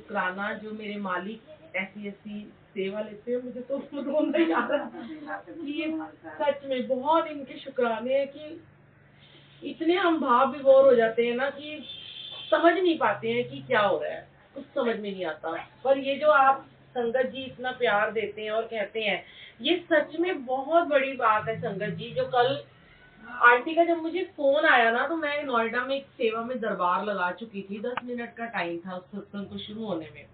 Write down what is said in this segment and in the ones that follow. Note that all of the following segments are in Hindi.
शुक्राना जो मेरे मालिक ऐसी ऐसी सेवा लेते हैं, मुझे तो रोना ही आ रहा है कि ये सच में बहुत इनके शुक्राने हैं कि इतने हम भाव विभोर हो जाते हैं ना कि समझ नहीं पाते हैं कि क्या हो रहा है, कुछ समझ में नहीं आता। पर ये जो आप संगत जी इतना प्यार देते हैं और कहते हैं, ये सच में बहुत बड़ी बात है संगत जी। जो कल आंटी का जब मुझे फोन आया ना, तो मैं नोएडा में एक सेवा में दरबार लगा चुकी थी, 10 मिनट का टाइम था उस सत्संग को शुरू होने में।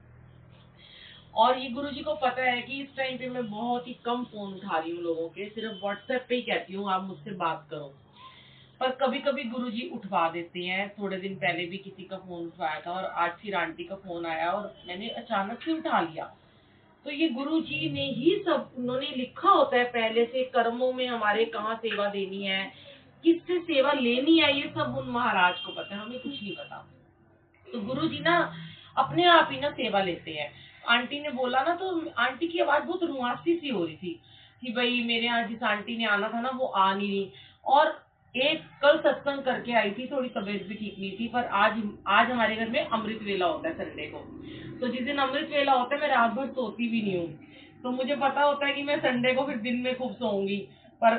और ये गुरुजी को पता है कि इस टाइम पे मैं बहुत ही कम फोन उठा रही हूँ लोगों के, सिर्फ व्हाट्सएप पे ही कहती हूँ आप मुझसे बात करो। पर कभी कभी गुरुजी उठवा देते हैं। थोड़े दिन पहले भी किसी का फोन उठवाया था और आज फिर आंटी का फोन आया और मैंने अचानक से उठा लिया। तो ये गुरुजी ने ही सब, उन्होंने लिखा होता है पहले से कर्मों में हमारे कहाँ सेवा देनी है, किससे सेवा लेनी है, ये सब उन महाराज को पता है, हमें कुछ नहीं पता। तो गुरुजी ना अपने आप ही ना सेवा लेते हैं। आंटी ने बोला ना, तो आंटी की आवाज बहुत रुआसी सी हो रही थी कि भाई मेरे यहाँ जिस आंटी ने आना था ना वो आ नहीं रही। और एक कल सत्संग करके आई थी, थोड़ी तबीयत भी ठीक नहीं थी, पर आज आज हमारे घर में अमृत वेला होता है संडे को। तो जिस दिन अमृत वेला होता है मैं रात भर सोती भी नहीं हूँ, तो मुझे पता होता है कि मैं संडे को फिर दिन में खूब सोऊंगी। पर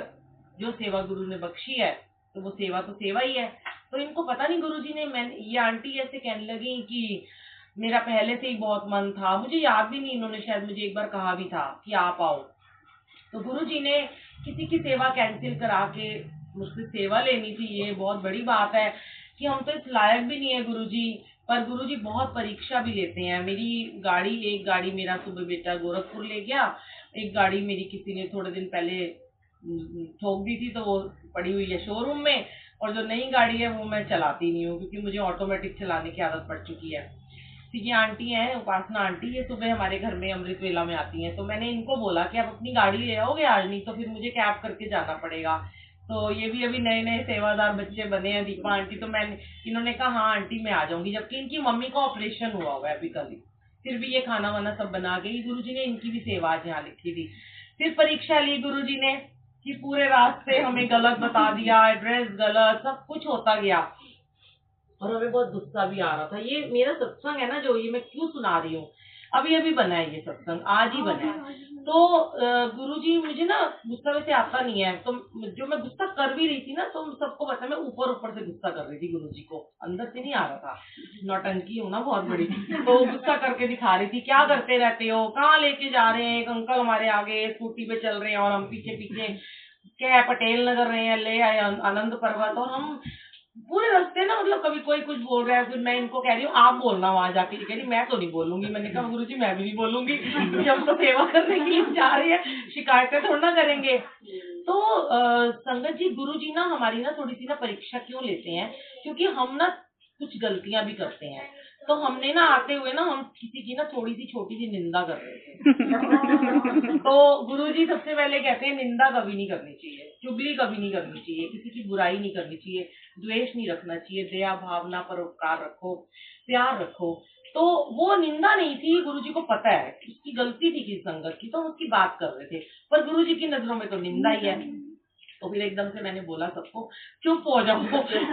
जो सेवा गुरु ने बख्शी है तो वो सेवा तो सेवा ही है। तो इनको पता नहीं गुरुजी ने, मैं ये आंटी ऐसे कहने लगी कि मेरा पहले से ही बहुत मन था, मुझे याद भी नहीं, इन्होंने शायद मुझे एक बार कहा भी था कि आप आओ। तो गुरुजी ने किसी की सेवा कैंसिल करा के मुझसे सेवा लेनी थी, ये बहुत बड़ी बात है कि हम तो इस लायक भी नहीं है गुरुजी। पर गुरुजी बहुत परीक्षा भी लेते हैं। मेरी गाड़ी, एक गाड़ी मेरा सुबह बेटा गोरखपुर ले गया, एक गाड़ी मेरी किसी ने थोड़े दिन पहले ठोक दी थी, तो वो पड़ी हुई है शोरूम में। और जो नई गाड़ी है वो मैं चलाती नहीं हूँ क्योंकि मुझे ऑटोमेटिक चलाने की आदत पड़ चुकी है। ठीक है, आंटी है उपासना आंटी, ये सुबह हमारे घर में अमृत वेला में आती हैं। तो मैंने इनको बोला कि आप अपनी गाड़ी ले आओगे आज, नहीं तो फिर मुझे कैब करके जाना पड़ेगा। तो ये भी अभी नए नए सेवादार बच्चे बने हैं, दीपा आंटी। तो मैंने, इन्होंने कहा हाँ आंटी मैं आ जाऊंगी, जबकि इनकी मम्मी का ऑपरेशन हुआ हुआ है अभी कल ही। फिर भी ये खाना वाना सब बना गई। गुरुजी ने इनकी भी सेवा आज यहाँ लिखी थी। फिर परीक्षा ली गुरुजी ने कि पूरे रास्ते हमें गलत बता दिया, एड्रेस गलत, सब कुछ होता गया और हमें बहुत गुस्सा भी आ रहा था। ये मेरा सत्संग है ना, जो ये मैं क्यों सुना रही हूँ, अभी अभी बना है ये सत्संग, आज ही बना है। तो गुरुजी, मुझे ना गुस्सा वैसे आता नहीं है, तो जो मैं गुस्सा कर भी रही थी ना, तो सबको पता है मैं ऊपर ऊपर से गुस्सा कर रही थी, गुरुजी को अंदर से नहीं आ रहा था। नौटंकी हूँ ना बहुत बड़ी। तो गुस्सा करके दिखा रही थी, क्या करते रहते हो, कहाँ लेके जा रहे हैं, एक अंकल हमारे आगे स्कूटी पे चल रहे हैं और हम पीछे पीछे क्या है, पटेल नगर रहे हैं, ले आए आनंद पर्वत, और हम पूरे रास्ते ना, मतलब कभी कोई कुछ बोल रहा है, फिर मैं इनको कह रही हूँ आप बोलना वहां जाके, कह रही मैं तो नहीं बोलूंगी। मैंने कहा गुरुजी मैं भी नहीं बोलूंगी, जब तो सेवा करने के लिए जा रही है, शिकायतें थोड़ा ना करेंगे। तो संगत जी, गुरुजी ना हमारी ना थोड़ी सी ना परीक्षा क्यों लेते हैं, क्योंकि हम ना कुछ गलतियां भी करते हैं। तो हमने ना आते हुए ना हम किसी की ना थोड़ी सी छोटी सी निंदा कर रहे थे। तो गुरुजी सबसे पहले कहते हैं निंदा कभी नहीं करनी चाहिए, चुगली कभी नहीं करनी चाहिए, किसी की बुराई नहीं करनी चाहिए, द्वेष नहीं रखना चाहिए, दया भावना परोपकार रखो, प्यार रखो। तो वो निंदा नहीं थी, गुरुजी को पता है कि उसकी गलती थी किस संगत की, तो हम उसकी बात कर रहे थे। पर गुरुजी की नजरों में तो निंदा ही है। तो फिर एकदम से मैंने बोला सबको चुप हो जाओ,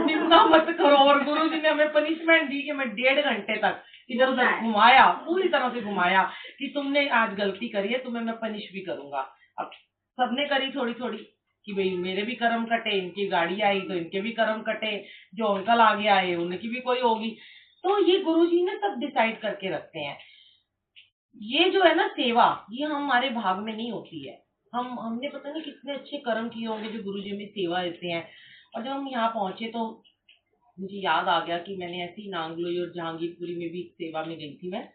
निंदा मत करो। और गुरुजी ने हमें पनिशमेंट दी कि मैं 1.5 घंटे तक इधर उधर घुमाया, पूरी तरह से घुमाया कि तुमने आज गलती करी है, तुम्हें मैं पनिश भी करूंगा। अब सबने करी थोड़ी थोड़ी कि भाई मेरे भी कर्म कटे, इनकी गाड़ी आई तो इनके भी कर्म कटे, जो अंकल आगे आए उनकी भी कोई होगी। तो ये गुरुजी ने सब डिसाइड करके रखते हैं। ये जो है ना सेवा, ये हमारे भाग में नहीं होती है। हमने पता नहीं कितने अच्छे कर्म किए होंगे जो गुरुजी हमें सेवा देते हैं। और जब हम यहाँ पहुंचे तो मुझे याद आ गया कि मैंने ऐसी नांगलोई और जहांगीरपुरी में भी सेवा में गई थी मैं।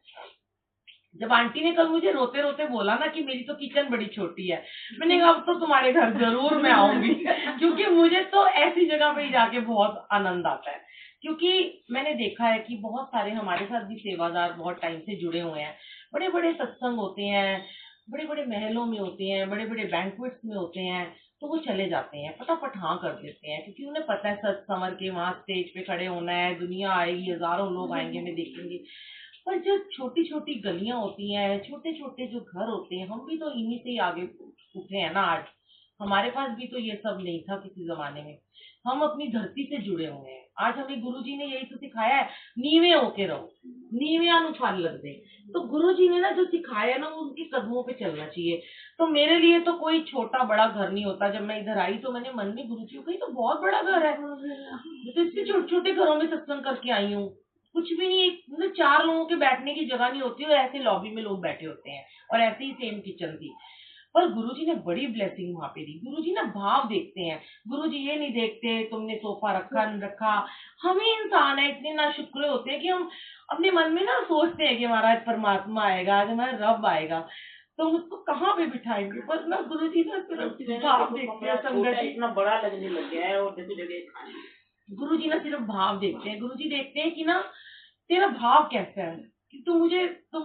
जब आंटी ने कल मुझे रोते रोते बोला ना कि मेरी तो किचन बड़ी छोटी है, मैंने कहा अब तो तुम्हारे घर जरूर मैं आऊंगी, क्योंकि मुझे तो ऐसी जगह पे ही जाके बहुत आनंद आता है। क्योंकि मैंने देखा है कि बहुत सारे हमारे साथ भी सेवादार बहुत टाइम से जुड़े हुए हैं। बड़े बड़े सत्संग होते हैं, बड़े बड़े महलों में होते हैं, बड़े बड़े बैंक्वेट्स में होते हैं, तो वो चले जाते हैं, फटाफट हाँ कर देते हैं, क्योंकि उन्हें पता है सच संवर के वहां स्टेज पे खड़े होना है, दुनिया आएगी, हजारों लोग आएंगे, हमें देखेंगे। पर जो छोटी छोटी गलियां होती हैं, छोटे छोटे जो घर होते हैं, हम भी तो इन्हीं से ही आगे उठे हैं ना आज। हमारे पास भी तो ये सब नहीं था किसी जमाने में। हम अपनी धरती से जुड़े हुए हैं। आज हमें गुरुजी ने यही तो सिखाया है, नीवे होके रहो, नीविया नु फल लग दे। तो गुरुजी ने ना जो सिखाया है ना, वो उनके कदमों पे चलना चाहिए। तो मेरे लिए तो कोई छोटा बड़ा घर नहीं होता। जब मैं इधर आई तो मैंने मन में गुरुजी को कही, तो बहुत बड़ा घर है, मैं तो इससे छोटे छोटे घरों में सत्संग करके आई हूँ। कुछ भी नहीं, मतलब 4 लोगों के बैठने की जगह नहीं होती और ऐसे लॉबी में लोग बैठे होते हैं, और ऐसे ही सेम किचन थी। पर गुरुजी ने बड़ी ब्लेसिंग वहां पे दी। गुरुजी ना भाव देखते हैं। गुरुजी ये नहीं देखते तुमने सोफा रखा नहीं रखा। हम ही इंसान है, इतने ना शुक्र होते हैं कि हम अपने मन में ना सोचते हैं कि हमारा आज परमात्मा आएगा, आज हमारा रब आएगा, तो हम उसको कहाँ पे बिठाएंगे। पर ना गुरुजी ना सिर्फ भाव देखते हैं। संगत इतना बड़ा लगने लग गया है और देखो जगह गुरुजी ना सिर्फ भाव देखते हैं। गुरुजी देखते हैं कि ना तेरा भाव कैसा है, कि तुम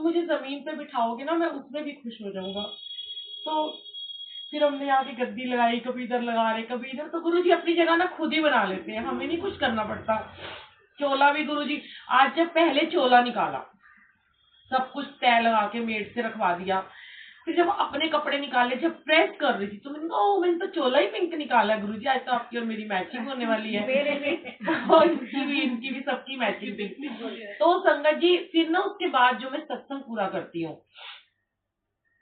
मुझे जमीन पे बिठाओगे ना, मैं उसमें भी खुश हो जाऊंगा। तो फिर हमने यहाँ की गद्दी लगाई, कभी इधर लगा रहे कभी इधर। तो गुरुजी अपनी जगह ना खुद ही बना लेते हैं, हमें नहीं कुछ करना पड़ता। चोला भी गुरुजी, आज जब पहले चोला निकाला, सब कुछ तय लगा के मेड से रखवा दिया। फिर जब अपने कपड़े निकाले, जब प्रेस कर रही थी, तो मैंने कहा ओ मैंने तो चोला ही पिंक निकाला। गुरुजी आज तो आपकी और मेरी मैचिंग होने वाली है। मेरे भी और इनकी भी सबकी मैचिंग थी। तो संगत जी, फिर ना उसके बाद जो मैं सत्संग पूरा करती हूँ,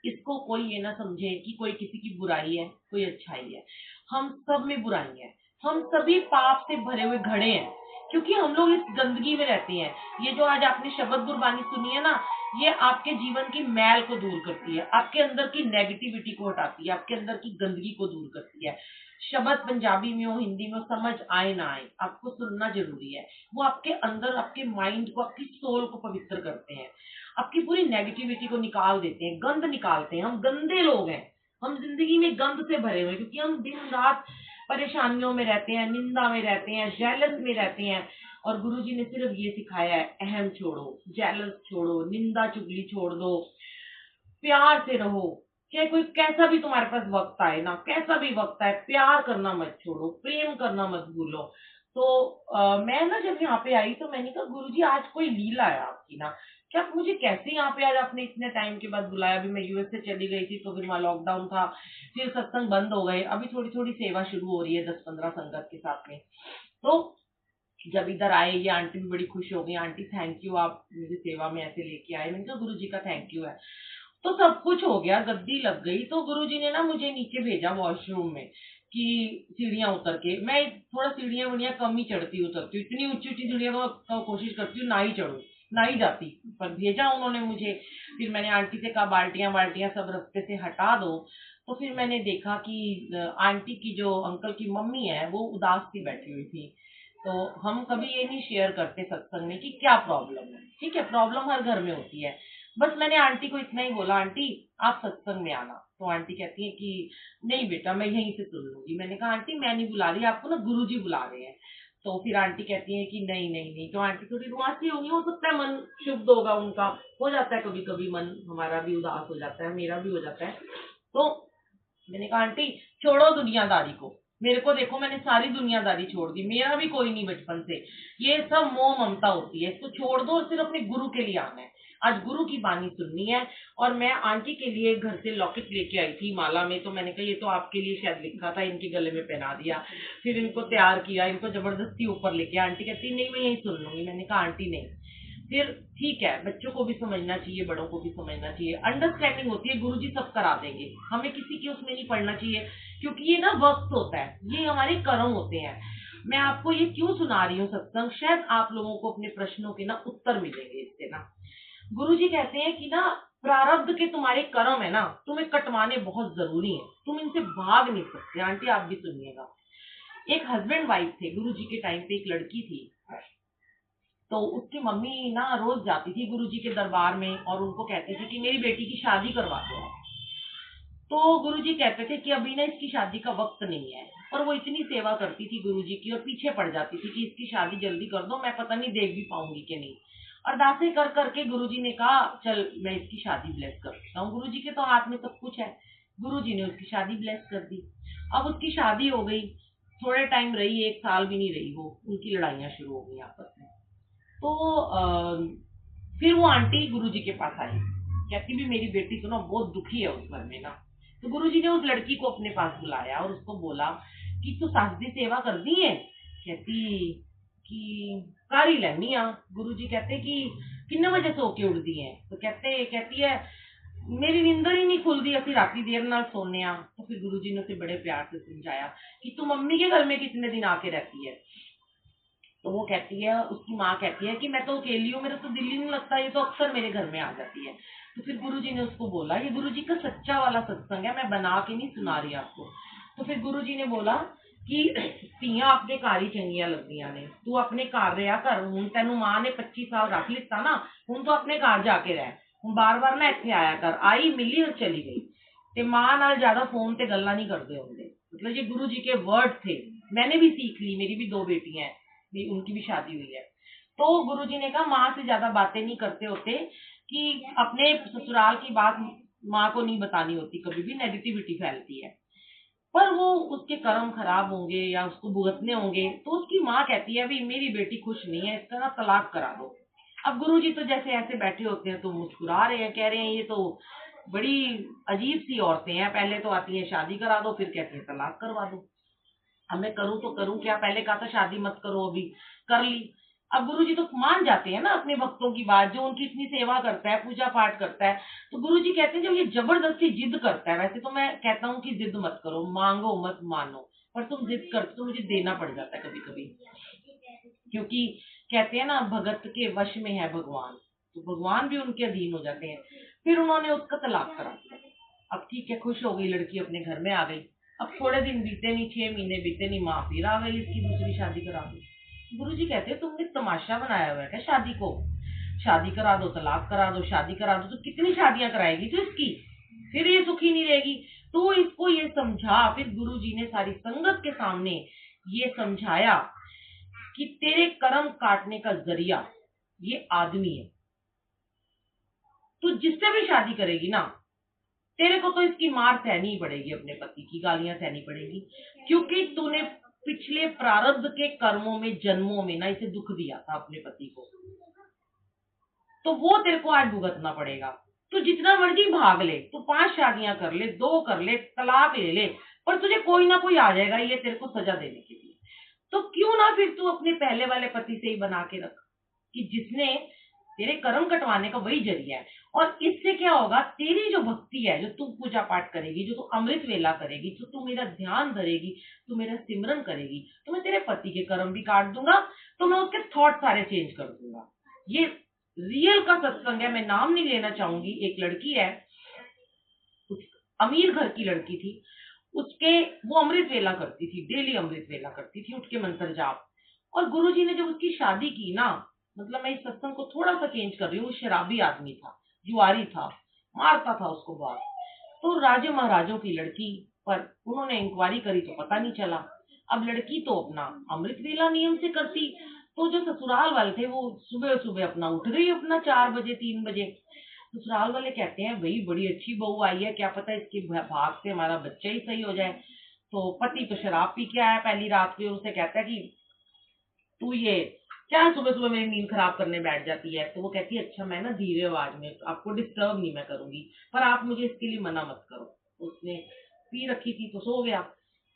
इसको कोई ये ना समझे कि कोई किसी की बुराई है, कोई अच्छाई है। हम सब में बुराई है। हम सभी पाप से भरे हुए घड़े हैं, क्योंकि हम लोग इस गंदगी में रहते हैं। ये जो आज आपने शब्द गुरबानी सुनी है ना, ये आपके जीवन की मैल को दूर करती है, आपके अंदर की नेगेटिविटी को हटाती है, आपके अंदर की गंदगी को दूर करती है। शब्द पंजाबी में हो, हिंदी में हो, समझ आए ना आए, आपको सुनना जरूरी है। वो आपके अंदर, आपके माइंड को, आपकी सोल को पवित्र करते हैं, आपकी पूरी नेगेटिविटी को निकाल देते हैं, गंद निकालते हैं। हम गंदे लोग हैं, हम जिंदगी में गंद से भरे हुए, क्योंकि हम दिन रात परेशानियों में रहते हैं, निंदा में रहते हैं, जेलस में रहते हैं। और गुरुजी ने सिर्फ ये सिखाया है, अहम छोड़ो, जेलस छोड़ो, निंदा चुगली छोड़ दो, प्यार से रहो। चाहे कोई कैसा भी तुम्हारे पास वक्त आए ना, कैसा भी वक्त आए, प्यार करना मत छोड़ो, प्रेम करना मत भूलो। तो मैं ना जब यहाँ पे आई तो मैंने कहा गुरुजी आज कोई लीला है आपकी ना, क्या आप मुझे कैसे यहाँ पे आज आपने इतने टाइम के बाद बुलाया। अभी मैं यूएस से चली गई थी, तो फिर वहाँ लॉकडाउन था, फिर सत्संग बंद हो गए, अभी थोड़ी थोड़ी सेवा शुरू हो रही है 10-15 संगत के साथ में। तो जब इधर आए, ये आंटी भी बड़ी खुश हो गई, आंटी थैंक यू, आप मुझे सेवा में ऐसे लेके आए। मैंने कहा गुरु जी का थैंक यू है। तो सब कुछ हो गया, गद्दी लग गई, तो गुरुजी ने ना मुझे नीचे भेजा वॉशरूम में, कि सीढ़ियां उतर के, मैं थोड़ा सीढ़ियां वड़ियां कम ही चढ़ती उतरती हूँ, इतनी ऊंची ऊंची सीढ़ियां तो कोशिश करती हूँ ना ही चढ़ू, ना ही जाती, पर भेजा उन्होंने मुझे। फिर मैंने आंटी से कहा बाल्टियां बाल्टियां सब रास्ते से हटा दो। तो फिर मैंने देखा कि आंटी की जो अंकल की मम्मी है, वो उदास सी बैठी हुई थी। तो हम कभी ये नहीं शेयर करते सत्संग में कि क्या प्रॉब्लम है, ठीक है, प्रॉब्लम हर घर में होती है। बस मैंने आंटी को इतना ही बोला, आंटी आप सत्संग में आना। तो आंटी कहती है कि नहीं बेटा, मैं यहीं से सुन लूंगी। मैंने कहा आंटी मैं नहीं बुला रही, आपको ना गुरुजी बुला रहे हैं। तो फिर आंटी कहती है कि नहीं नहीं नहीं। तो आंटी थोड़ी रुआसी होगी, हो सकता है मन शुद्ध होगा उनका, हो जाता है कभी कभी मन हमारा भी उदास हो जाता है, मेरा भी हो जाता है। तो मैंने कहा आंटी छोड़ो दुनियादारी को, मेरे को देखो मैंने सारी दुनियादारी छोड़ दी, मेरा भी कोई नहीं बचपन से, ये सब मोह ममता होती है, इसको छोड़ दो और सिर्फ अपने गुरु के लिए आना है। आज गुरु की बानी सुननी है। और मैं आंटी के लिए घर से लॉकेट लेके आई थी माला में, तो मैंने कहा ये तो आपके लिए शायद लिखा था, इनके गले में पहना दिया। फिर इनको तैयार किया, इनको जबरदस्ती ऊपर लेके, आंटी कहती नहीं मैं यही सुन लूंगी। मैंने कहा आंटी नहीं। फिर ठीक है, बच्चों को भी समझना चाहिए, बड़ों को भी समझना चाहिए, अंडरस्टैंडिंग होती है, गुरुजी सब करा देंगे, हमें किसी की उसमें नहीं पड़ना चाहिए, क्योंकि ये ना वक्त होता है, ये हमारे कर्म होते हैं। मैं आपको ये क्यों सुना रही हूँ सत्संग, शायद आप लोगों को अपने प्रश्नों के ना उत्तर मिलेंगे इससे ना। गुरुजी कहते हैं कि ना प्रारब्ध के तुम्हारे कर्म है ना, तुम्हें कटवाने बहुत जरूरी है, तुम इनसे भाग नहीं सकते। आंटी आप भी सुनिएगा, एक हस्बैंड वाइफ थे, गुरुजी के टाइम पे एक लड़की थी। तो उसकी मम्मी ना रोज जाती थी गुरुजी के दरबार में, और उनको कहती थी कि मेरी बेटी की शादी करवा दो। तो गुरुजी कहते थे कि अभी ना इसकी शादी का वक्त नहीं है। और वो इतनी सेवा करती थी गुरुजी की, और पीछे पड़ जाती थी कि इसकी शादी जल्दी कर दो, मैं पता नहीं देख भी पाऊंगी कि नहीं। अरदासें कर करके गुरुजी ने कहा चल मैं इसकी शादी ब्लेस कर देता हूँ, गुरुजी के तो हाथ में सब कुछ है। गुरुजी ने उसकी शादी ब्लेस कर दी। अब उसकी शादी हो गई, थोड़े टाइम रही, 1 साल भी नहीं रही, वो उनकी लड़ाइयाँ शुरू हो गई आपस में। तो फिर वो आंटी गुरुजी के पास आई, कहती भी मेरी बेटी तो ना बहुत दुखी है उस घर में ना, तो गुरुजी ने उस लड़की को अपने पास बुलाया और उसको बोला कि तू सस दी सेवा कर दी है? कहती कि कर ही लेनी आ। गुरुजी कहते कि किन्ने बजे सो के उठदी है? तो कहती है मेरी नींदर ही नहीं खुलती, असि राती देर नाल सोने आ। तो फिर गुरुजी ने उसे बड़े प्यार से समझाया कि तू मम्मी के घर में कितने दिन आके रहती है? तो वो कहती है, उसकी माँ कहती है कि मैं तो अकेली हूँ, मेरा तो दिल ही नहीं लगता, ये तो अक्सर मेरे घर में आ जाती है। तो फिर गुरुजी ने उसको बोला, ये गुरुजी का सच्चा वाला सत्संग है, मैं बना के नहीं सुना रही आपको। तो फिर गुरुजी ने बोला कि ਧੀਆਂ ਆਪਣੇ ਘਰ ਹੀ ਚੰਗੀਆਂ ਲੱਗਦੀਆਂ ਨੇ, ਤੂੰ ਆਪਣੇ ਘਰ ਰਿਹਾ ਕਰ, ਹੁਣ ਤੈਨੂੰ ਮਾਂ ਨੇ 25 ਸਾਲ ਰੱਖ ਲਿੱਤਾ ਨਾ, ਹੁਣ ਤੂੰ ਆਪਣੇ ਘਰ ਜਾ ਕੇ ਰਹਿ, ਹੁਣ ਬਾਰ-ਬਾਰ ਨਾ ਇੱਥੇ ਆਇਆ ਕਰ, आई मिली और चली गई। ਤੇ ਮਾਂ ਨਾਲ ज्यादा फोन ਤੇ ਗੱਲਾਂ नहीं करते होंगे। मतलब ये गुरु जी के वर्ड थे, मैंने भी सीख ली, मेरी भी 2 बेटियां हैं, उनकी भी शादी हुई है। तो गुरुजी ने कहा माँ से ज्यादा बातें नहीं करते होते, कि अपने ससुराल की बात माँ को नहीं बतानी होती, कभी भी नेगेटिविटी फैलती है। पर वो उसके कर्म खराब होंगे या उसको भुगतने होंगे, तो उसकी माँ कहती है भाई मेरी बेटी खुश नहीं है, इसका ना तलाक करा दो। अब गुरुजी तो जैसे ऐसे बैठे होते हैं तो मुस्कुरा रहे हैं, कह रहे हैं ये तो बड़ी अजीब सी औरतें हैं, पहले तो आती है शादी करा दो, फिर कहती है तलाक करवा दो। अब मैं करूं तो करूं क्या, पहले कहा था शादी मत करो, अभी कर ली। अब गुरुजी तो मान जाते हैं ना अपने भक्तों की बात, जो उनकी इतनी सेवा करता है, पूजा पाठ करता है। तो गुरुजी कहते हैं जब ये जबरदस्ती जिद करता है, वैसे तो मैं कहता हूँ कि जिद मत करो, मांगो मत मानो, पर तुम जिद करते तो मुझे देना पड़ जाता है कभी कभी, क्योंकि कहते हैं ना भगत के वश में है भगवान, तो भगवान भी उनके अधीन हो जाते हैं। फिर उन्होंने उसका तलाक करा दिया। अब ठीक है, खुश हो गई लड़की, अपने घर में आ गई। अब थोड़े दिन बीते नहीं, 6 महीने बीते नहीं, माँ फिर आ गई, इसकी दूसरी शादी करा दी। गुरुजी कहते तुमने तमाशा बनाया हुआ है क्या शादी को? शादी करा दो, तलाक करा दो, शादी करा दो, तो कितनी शादियां कराएगी तो इसकी, फिर ये सुखी नहीं रहेगी। तो इसको ये समझा, फिर गुरुजी ने सारी संगत के सामने ये समझाया कि तेरे कर्म काटने का जरिया ये आदमी है, तू जिससे भी शादी करेगी ना, तेरे को तो इसकी मार सहनी ही पड़ेगी, अपने पति की गालियां सहनी पड़ेगी, क्योंकि तूने पिछले प्रारब्ध के कर्मों में, जन्मों में ना इसे दुख दिया था अपने पति को, तो वो तेरे को आज भुगतना पड़ेगा। तू जितना मर्जी भाग ले, तू 5 शादियां कर ले, 2 कर ले, तलाक ले ले, पर तुझे कोई ना कोई आ जाएगा ये तेरे को सजा देने के लिए। तो क्यों ना फिर तू अपने पहले वाले पति से ही बना के रख, कि जिसने तेरे कर्म कटवाने का वही जरिया है। और इससे क्या होगा, तेरी जो भक्ति है, जो तू पूजा पाठ करेगी, जो तू अमृत वेला करेगी, जो तू मेरा ध्यान धरेगी, तू मेरा सिमरन करेगी, तो मैं तेरे पति के कर्म भी काट दूंगा, तो मैं उसके थॉट सारे चेंज कर दूंगा। ये रियल का सत्संग है, मैं नाम नहीं लेना चाहूंगी। एक लड़की है, अमीर घर की लड़की थी, उसके वो अमृत वेला करती थी, डेली अमृत वेला करती थी, उठ के मंत्र जाप। और गुरुजी ने जब उसकी शादी की ना, मतलब मैं इस सत्संग को थोड़ा सा चेंज कर रही हूँ, शराबी आदमी था, जुआरी था, मारता था उसको बहुत। तो राजे महाराजों की लड़की पर उन्होंने इंक्वायरी करी तो पता नहीं चला। अब लड़की तो अपना अमृत वेला नियम से करती, तो जो ससुराल वाले थे वो सुबह सुबह अपना उठ गई, अपना 4 बजे 3 बजे। ससुराल वाले कहते हैं भाई बड़ी अच्छी बहू आई है, क्या पता इसके भाग से हमारा बच्चा ही सही हो जाए। तो पति तो शराब पी के आया पहली रात को, उसे कहता है कि तू ये क्या सुबह सुबह मेरी नींद खराब करने बैठ जाती है। तो वो कहती है अच्छा मैं ना धीरे आवाज में आपको डिस्टर्ब नहीं मैं करूंगी, पर आप मुझे इसके लिए मना मत करो। उसने पी रखी थी तो सो गया।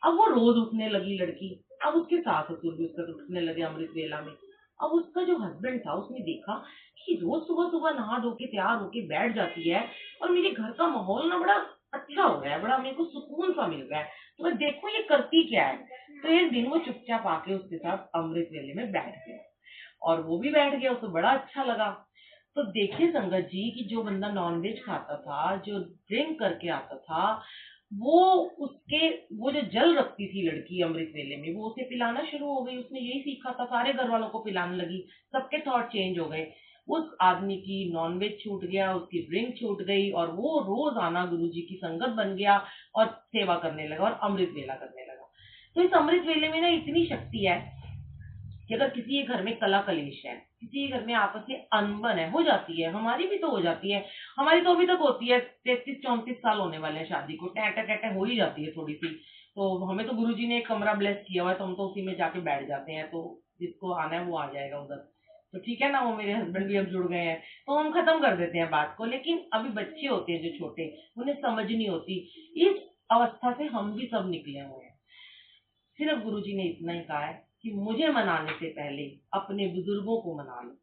अब वो रोज उठने लगी लड़की, अब उसके सास ससुर भी उसका उठने लगे अमृत वेला में। अब उसका जो हस्बैंड था उसने देखा कि रोज सुबह सुबह नहा धो के तैयार होके बैठ जाती है, और मेरे घर का माहौल ना बड़ा अच्छा हो गया है, बड़ा मेरे को सुकून सा मिल गया है, तो मैं देखूं ये करती क्या है। तो एक दिन वो चुपचाप आके उसके साथ अमृत वेले में बैठ गया, और वो भी बैठ गया, उसे बड़ा अच्छा लगा। तो देखिए संगत जी कि जो बंदा नॉनवेज खाता था, जो ड्रिंक करके आता था, वो उसके वो जो जल रखती थी लड़की अमृत वेले में, वो उसे पिलाना शुरू हो गई। उसने यही सीखा था, सारे घर वालों को पिलाने लगी, सबके थॉट चेंज हो गए। उस आदमी की नॉनवेज छूट गया, उसकी ड्रिंक छूट गई, और वो रोज आना गुरुजी की संगत बन गया और सेवा करने लगा और अमृत वेला करने लगा। तो इस अमृत वेले में ना इतनी शक्ति है कि अगर किसी के घर में कला कलेश है, किसी के घर में आपस में अनबन है, हो जाती है, हमारी भी तो हो जाती है, हमारी तो अभी तक होती है, 33-34 साल होने वाले हैं शादी को, टैटा टैटा हो ही जाती है थोड़ी सी। तो हमें तो गुरुजी ने एक कमरा ब्लेस किया हुआ है, तो हम तो उसी में जाके बैठ जाते हैं, तो जिसको आना है वो आ जाएगा उधर। तो ठीक है ना, वो मेरे हस्बैंड भी अब जुड़ गए हैं तो हम खत्म कर देते हैं बात को। लेकिन अभी बच्चे होते हैं जो छोटे, उन्हें समझ नहीं होती। इस अवस्था से हम भी सब निकले हुए हैं। सिर्फ गुरुजी ने इतना ही कहा है कि मुझे मनाने से पहले अपने बुजुर्गों को मना लो,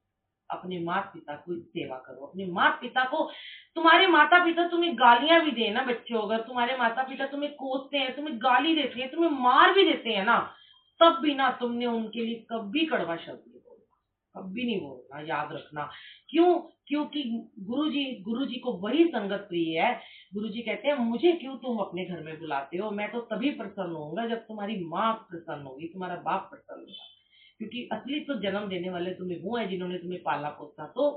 अपने माता पिता को सेवा करो। अपने माता पिता को, तुम्हारे माता पिता तुम्हें गालियां भी दे ना बच्चों, अगर तुम्हारे माता पिता तुम्हें कोसते हैं, तुम्हें गाली देते हैं, तुम्हें मार भी देते हैं ना, तब भी ना तुमने उनके लिए कभी कड़वा शब्द नहीं बोलना, कभी नहीं बोलना, याद रखना। क्यों? क्योंकि गुरुजी को वही संगत प्रिय है। गुरुजी कहते हैं मुझे क्यों तुम अपने घर में बुलाते हो, मैं तो तभी प्रसन्न होऊंगा जब तुम्हारी माँ प्रसन्न होगी, तुम्हारा बाप प्रसन्न होगा। क्योंकि असली तो जन्म देने वाले तुम्हें वो है जिन्होंने तुम्हें पाला पोसा। तो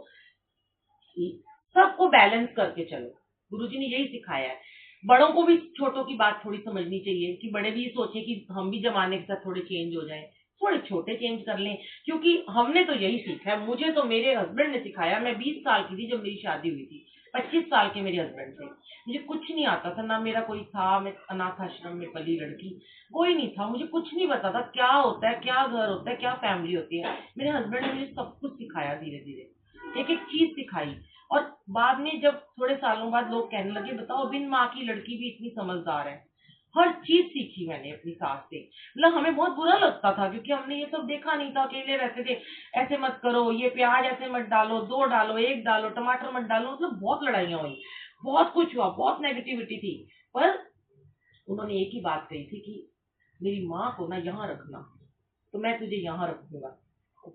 सबको बैलेंस करके चलो, गुरुजी ने यही सिखाया है। बड़ों को भी छोटों की बात थोड़ी समझनी चाहिए कि बड़े भी सोचे कि हम भी जमाने के साथ थोड़े चेंज हो जाएं, थोड़े छोटे चेंज कर लें। क्योंकि हमने तो यही सीखा है, मुझे तो मेरे हस्बैंड ने सिखाया। मैं 20 साल की थी जब मेरी शादी हुई थी, 25 साल के मेरे हस्बैंड थे। मुझे कुछ नहीं आता था, ना मेरा कोई था, मैं अनाथ आश्रम में पली लड़की, कोई नहीं था, मुझे कुछ नहीं पता था क्या होता है, क्या घर होता है, क्या फैमिली होती है। मेरे हस्बैंड ने मुझे सब कुछ सिखाया, धीरे धीरे एक एक चीज सिखाई। और बाद में जब थोड़े सालों बाद लोग कहने लगे बताओ बिन माँ की लड़की भी इतनी समझदार है, हर चीज सीखी मैंने अपनी सास से। मतलब हमें बहुत बुरा लगता था क्योंकि हमने ये सब देखा नहीं था, अकेले रहते थे। ऐसे मत करो, ये प्याज ऐसे मत डालो, 2 डालो, 1 डालो, टमाटर मत डालो, मतलब बहुत लड़ाइयाँ हुई, बहुत कुछ हुआ, बहुत नेगेटिविटी थी। पर उन्होंने एक ही बात कही थी कि मेरी माँ को ना यहाँ रखना, तो मैं तुझे यहाँ रखूंगा।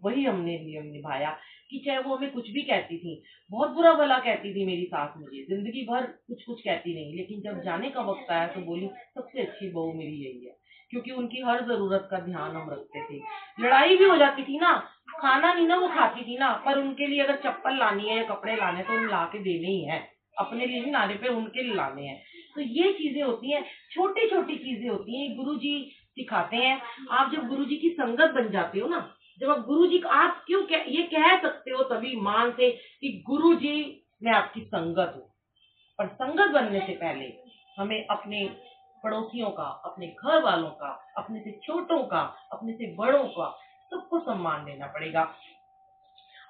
वही हमने नियम निभाया कि चाहे वो हमें कुछ भी कहती थी, बहुत बुरा भला कहती थी मेरी सास मुझे, जिंदगी भर कुछ कुछ कहती नहीं, लेकिन जब जाने का वक्त आया तो बोली सबसे अच्छी बहू मेरी यही है। क्योंकि उनकी हर जरूरत का ध्यान हम रखते थे। लड़ाई भी हो जाती थी ना, खाना नहीं ना वो खाती थी ना, पर उनके लिए अगर चप्पल लानी है या कपड़े लाने तो उन ला के देने ही है, अपने लिए नहीं लाने पे उनके लिए लाने हैं। तो ये चीजें होती हैं, छोटी छोटी चीजें होती हैं, गुरुजी सिखाते हैं। आप जब गुरुजी की संगत बन जाते हो ना, जब आप गुरुजी, आप क्यों ये कह सकते हो तभी मान से कि गुरुजी मैं आपकी संगत हूँ। पर संगत बनने से पहले हमें अपने पड़ोसियों का, अपने घर वालों का, अपने से छोटों का, अपने से बड़ों का, सबको सम्मान देना पड़ेगा।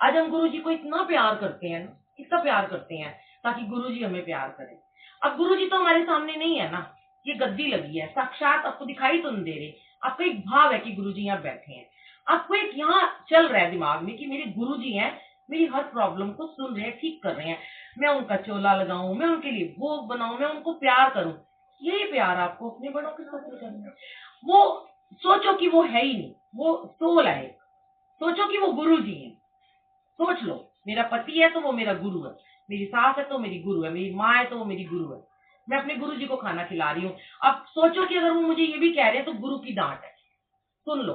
आज हम गुरुजी को इतना प्यार करते हैं ना, इतना प्यार करते हैं ताकि गुरुजी हमें प्यार करें। अब गुरुजी तो हमारे सामने नहीं है ना, ये गद्दी लगी है, साक्षात आपको दिखाई तो नहीं दे रहे। आपको एक भाव है कि गुरुजी यहाँ बैठे हैं, आपको एक यहाँ चल रहा है दिमाग में कि मेरे गुरुजी हैं, मेरी हर प्रॉब्लम को सुन रहे हैं, ठीक कर रहे हैं, मैं उनका चोला लगाऊं, मैं उनके लिए भोग बनाऊं, मैं उनको प्यार करूं। यही प्यार आपको अपने बड़ों के साथ करना है। वो सोचो कि वो है ही नहीं, वो सोल है। सोचो कि वो गुरुजी है, सोच लो मेरा पति है तो वो मेरा गुरु है, मेरी सास है तो मेरी गुरु है, मेरी माँ है तो वो मेरी गुरु है, मैं अपने गुरु जी को खाना खिला रही हूँ। अब सोचो कि अगर वो मुझे ये भी कह रहे हैं तो गुरु की डांट है, सुन लो,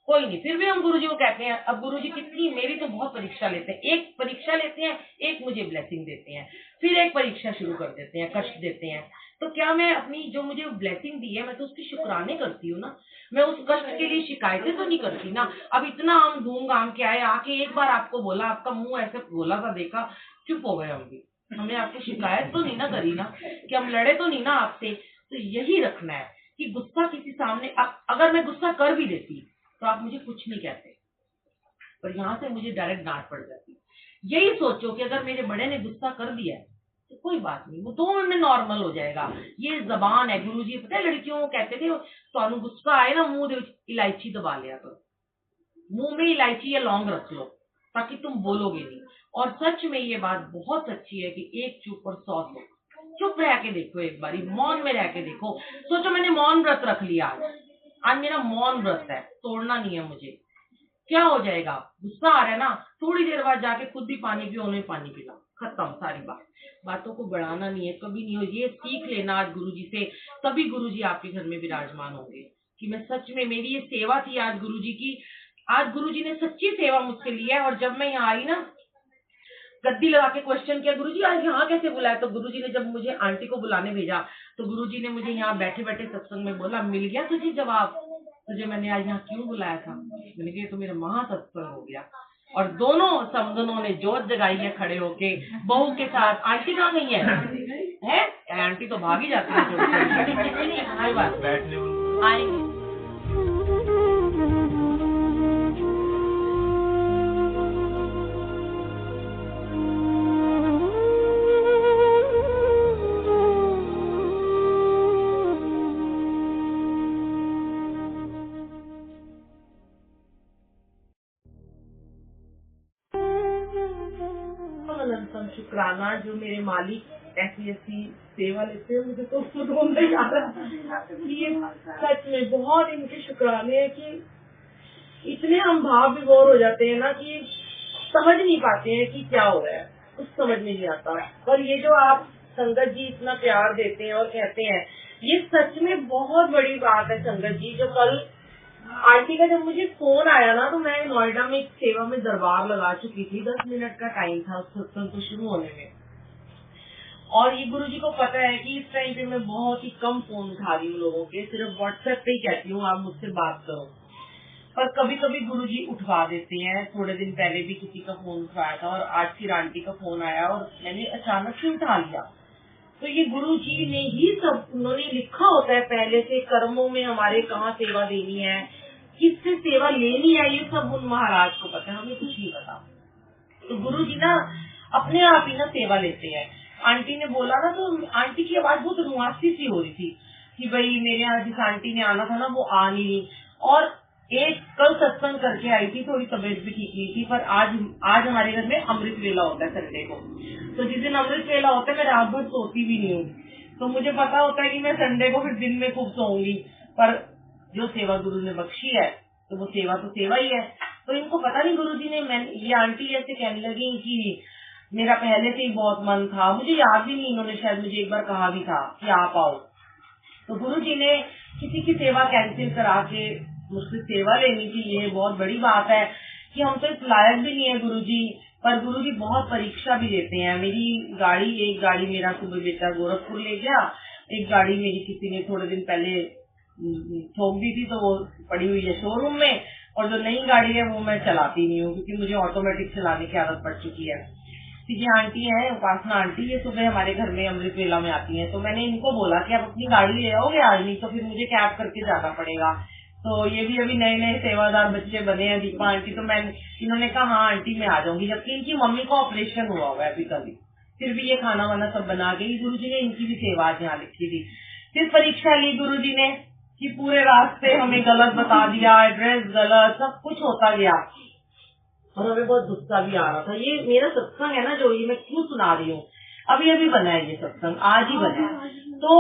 कोई नहीं, फिर भी हम गुरुजी को कहते हैं। अब गुरुजी कितनी, मेरी तो बहुत परीक्षा लेते हैं, एक परीक्षा लेते हैं, एक मुझे ब्लेसिंग देते हैं, फिर एक परीक्षा शुरू कर देते हैं, कष्ट देते हैं। तो क्या मैं अपनी जो मुझे ब्लेसिंग दी है मैं तो उसकी शुक्राने करती हूँ ना, मैं उस कष्ट के लिए शिकायतें तो नहीं करती ना। अब इतना हम घूम घाम के आए, आके एक बार आपको बोला, आपका मुंह ऐसे बोला सा देखा, चुप हो गए हम भी, हमने आपको शिकायत तो नहीं ना करी ना, कि हम लड़े तो नहीं ना आपसे। तो यही रखना है कि गुस्सा किसी सामने, अगर मैं गुस्सा कर भी देती तो आप मुझे कुछ नहीं कहते, पर यहाँ से मुझे डायरेक्ट डांट पड़ जाती। यही सोचो कि अगर मेरे बड़े ने गुस्सा कर दिया है तो कोई बात नहीं, वो 2 मिनट में नॉर्मल हो जाएगा। ये जबान है, गुरुजी पता है लड़कियों को कहते थे तो गुस्सा आए ना, मुंह दे इलायची दबा लिया करो, मुंह में इलायची या लौंग रख लो ताकि तुम बोलोगे नहीं। और सच में ये बात बहुत अच्छी है कि एक चुप और 100 सुख। चुप रह के देखो, एक बारी मौन में रह के देखो। सोचो मैंने मौन व्रत रख लिया, आज मेरा मौन व्रत है, तोड़ना नहीं है मुझे, क्या हो जाएगा? गुस्सा आ रहा है ना, थोड़ी देर बाद जाके खुद भी पानी पियो, उन्हें पानी पिला, खत्म सारी बात। बातों को बढ़ाना नहीं है, कभी नहीं हो। ये सीख लेना आज गुरुजी से, तभी गुरुजी आपके घर में विराजमान होंगे। कि मैं सच में, मेरी ये सेवा थी आज गुरुजी की, आज गुरुजी ने सच्ची सेवा मुझसे ली है। और जब मैं यहाँ आई ना, गद्दी लगा के क्वेश्चन किया, गुरुजी आज यहाँ कैसे बुलाया? तो गुरुजी ने जब मुझे आंटी को बुलाने भेजा तो गुरुजी ने मुझे यहाँ बैठे बैठे सत्संग में बोला, मिल गया तुझे जवाब, तुझे मैंने आज यहाँ क्यों बुलाया था? मैंने कहा तो मेरा महा सत्संग हो गया। और दोनों समझनों ने जोत जगाई है खड़े होके बहू के साथ। आंटी कहाँ गई है? आंटी तो भाग ही जाती है कोई बात आएंगे। शुक्राना जो मेरे मालिक ऐसी सेवा लेते हैं, मुझे तो रोना ही आ रहा है कि ये सच में बहुत इनके शुक्राने हैं कि इतने हम भाव विभोर हो जाते हैं ना कि समझ नहीं पाते हैं कि क्या हो रहा है, कुछ समझ में नहीं आता। और ये जो आप संगत जी इतना प्यार देते हैं और कहते हैं, ये सच में बहुत बड़ी बात है संगत जी। जो कल आंटी का जब मुझे फोन आया ना, तो मैं नोएडा में एक सेवा में दरबार लगा चुकी थी, 10 मिनट का टाइम था उस सत्संग को शुरू होने में। और ये गुरुजी को पता है कि इस टाइम पे मैं बहुत ही कम फोन उठा रही हूँ लोगों के, सिर्फ व्हाट्सएप पे ही कहती हूँ आप मुझसे बात करो। पर कभी कभी गुरुजी उठवा देते हैं। थोड़े दिन पहले भी किसी का फोन उठाया था और आज फिर आंटी का फोन आया और मैंने अचानक से उठा लिया। तो ये गुरुजी ने ही सब, उन्होंने लिखा होता है पहले से कर्मों में हमारे कहाँ सेवा देनी है, किससे सेवा लेनी है, ये सब उन महाराज को पता है, हमें कुछ नहीं पता। तो गुरुजी ना अपने आप ही ना सेवा लेते हैं। आंटी ने बोला ना, तो आंटी की आवाज बहुत रुआसी सी हो रही थी कि भाई मेरे यहाँ जिस आंटी ने आना था ना वो आ नहीं। और एक कल सत्संग करके आई थी, थोड़ी तबीयत भी ठीक नहीं थी, पर आज हमारे घर में अमृत वेला होता है संडे को। तो जिस दिन अमृत वेला होता है मैं रात भर सोती भी नहीं हूँ, तो मुझे पता होता है कि मैं संडे को फिर दिन में खूब सोऊंगी। पर जो सेवा गुरु ने बख्शी है तो वो सेवा तो सेवा ही है। तो इनको पता नहीं गुरुजी ने, ये आंटी ऐसे कहने लगी कि मेरा पहले से ही बहुत मन था, मुझे याद भी नहीं, इन्होंने शायद मुझे एक बार कहा भी था कि आप आओ। तो गुरुजी ने किसी की सेवा कैंसिल करा के मुझसे सेवा लेनी थी, ये बहुत बड़ी बात है कि हम तो इस लायक भी नहीं है गुरुजी। पर गुरुजी बहुत परीक्षा भी देते हैं। मेरी गाड़ी, एक गाड़ी मेरा सुबह बेटा गोरखपुर ले गया, एक गाड़ी मेरी किसी ने थोड़े दिन पहले ठोक दी थी, तो वो पड़ी हुई है शोरूम में। और जो नई गाड़ी है वो मैं चलाती नहीं हूँ क्योंकि मुझे ऑटोमेटिक चलाने की आदत पड़ चुकी है। ये आंटी है उपासना आंटी, ये सुबह हमारे घर में अमृत वेला में आती हैं। तो मैंने इनको बोला कि आप अपनी गाड़ी ले आओगे आज, नहीं तो फिर मुझे कैब करके जाना पड़ेगा। तो ये भी अभी नए नए सेवादार बच्चे बने हैं दीपा आंटी, तो इन्होंने कहा हाँ आंटी मैं आ जाऊंगी, जबकि इनकी मम्मी को ऑपरेशन हुआ हुआ है अभी कभी। फिर भी ये खाना वाना सब बना के गुरुजी ने इनकी भी सेवा आज यहाँ लिखी थी। फिर परीक्षा ली गुरुजी ने कि पूरे रास्ते हमें गलत बता दिया, एड्रेस गलत, सब कुछ होता गया और हमें बहुत गुस्सा भी आ रहा था। ये मेरा सत्संग है ना जो ये मैं क्यों सुना रही हूँ, अभी बना है ये सत्संग, आज ही बना है। तो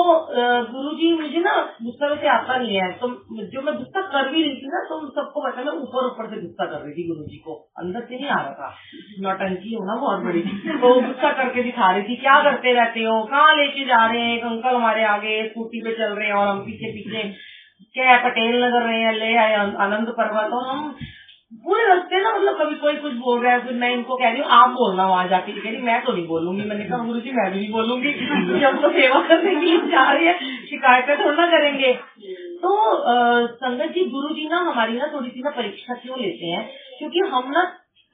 गुरुजी मुझे ना गुस्सा वैसे आता नहीं है, तो जो मैं गुस्सा कर भी रही थी ना, तो सबको पता मैं ऊपर से गुस्सा कर रही थी, गुरुजी को अंदर से नहीं आ रहा था। नौटंकी हो ना बहुत बड़ी, तो गुस्सा करके दिखा रही थी, क्या करते रहते हो, कहाँ लेके जा रहे हैं। एक अंकल हमारे आगे स्कूटी पे चल रहे हैं और हम पीछे पीछे क्या पटेल नगर रहे हैं, ले आए आनंद पर्वत। और हम पूरे रास्ते ना, मतलब कभी कोई कुछ बोल रहा है, फिर मैं इनको कह रही हूँ आप बोलना वहां जाके, कह रही मैं तो नहीं बोलूंगी। मैंने कहा गुरुजी मैं भी नहीं बोलूंगी, जब तो सेवा करने के लिए जा रही है, शिकायतें थोड़ा ना करेंगे। तो संगत जी गुरुजी ना हमारी ना थोड़ी सी ना परीक्षा क्यों लेते हैं, क्योंकि हम ना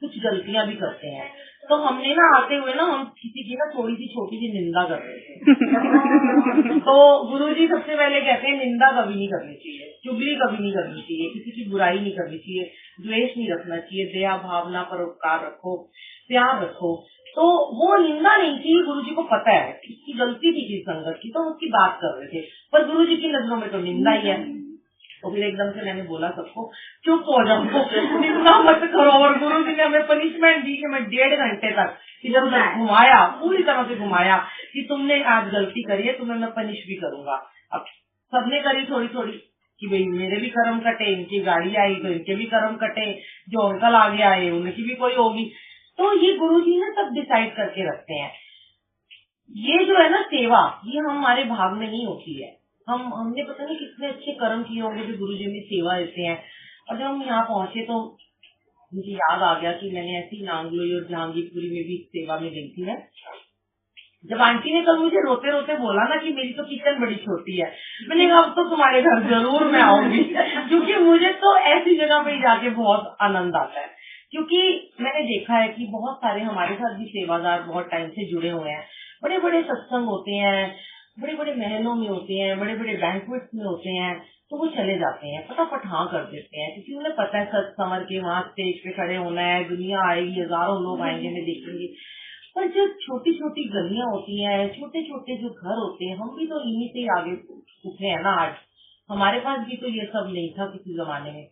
कुछ गलतियां भी करते हैं। तो हमने ना आते हुए ना हम किसी की ना थोड़ी सी छोटी सी निंदा कर रहे थे। तो गुरुजी सबसे पहले कहते हैं निंदा कभी नहीं करनी चाहिए, चुगली कभी नहीं करनी चाहिए, किसी की बुराई नहीं करनी चाहिए, द्वेष नहीं रखना चाहिए, दया भावना परोपकार रखो, प्यार रखो। तो वो निंदा नहीं थी, गुरुजी को पता है इसकी गलती थी किस संगत की, तो उसकी बात कर रहे थे, पर गुरुजी की नजरों में तो निंदा ही है। तो फिर एकदम से मैंने बोला सबको चुप हो जाओ, निंदा मत करो। और गुरुजी ने हमें पनिशमेंट दी कि मैं 1.5 घंटे तक इधर उधर घुमाया, पूरी तरह से घुमाया कि तुमने आज गलती करी है, तुम्हें मैं पनिश भी करूंगा। अब सबने करी थोड़ी थोड़ी कि भाई मेरे भी कर्म कटे, इनकी गाड़ी आई तो इनके भी कर्म कटे, जो अंकल आगे आए उनकी भी कोई होगी। तो ये गुरुजी ने सब डिसाइड करके रखते हैं। ये जो है ना सेवा, ये हमारे भाग में नहीं होती है। हमने पता नहीं कितने अच्छे कर्म किए होंगे जो गुरुजी हमें सेवा देते हैं। और जब हम यहाँ पहुंचे तो मुझे याद आ गया कि मैंने ऐसी नांगलोई और जहांगीरपुरी में भी सेवा में गई थी मैं। जब आंटी ने कल मुझे रोते रोते बोला ना कि मेरी तो किचन बड़ी छोटी है, मैंने कहा अब तो तुम्हारे घर जरूर मैं आऊंगी, क्योंकि मुझे तो ऐसी जगह पे जाके बहुत आनंद आता है। क्योंकि मैंने देखा है कि बहुत सारे हमारे साथ भी सेवादार बहुत टाइम से जुड़े हुए हैं। बड़े बड़े सत्संग होते हैं, बड़े बड़े महलों में होते हैं, बड़े बड़े बैंक्वेट्स में होते हैं, तो वो चले जाते हैं, फटाफट हाँ कर देते हैं, क्योंकि उन्हें पता है सच समर के वहां स्टेज पे खड़े होना है, दुनिया आएगी, हजारों लोग आएंगे, मैं देखेंगे। पर जो छोटी छोटी गलियां होती हैं, छोटे छोटे जो घर होते हैं, हम भी तो इन्हीं से आगे उठे हैं ना। आज हमारे पास भी तो ये सब नहीं था किसी जमाने में।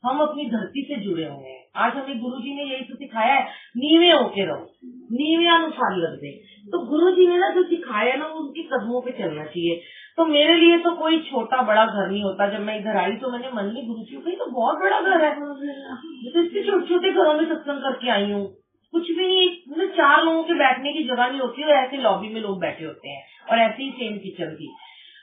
हम अपनी धरती से जुड़े हुए हैं। आज हमें गुरुजी ने यही तो सिखाया है, नीवे होके रहो, नीवे अनुसार लग दे। तो गुरुजी ने ना जो सिखाया है ना, वो उनके कदमों पे चलना चाहिए। तो मेरे लिए तो कोई छोटा बड़ा घर नहीं होता। जब मैं इधर आई तो मैंने मन में गुरुजी को, तो बहुत बड़ा घर है, तो इसके छोटे छोटे घरों में सत्संग करके आई हूँ। कुछ भी नहीं, मतलब 4 लोगों के बैठने की जगह नहीं होती और ऐसे लॉबी में लोग बैठे होते हैं और ऐसे ही सेम किचन थी।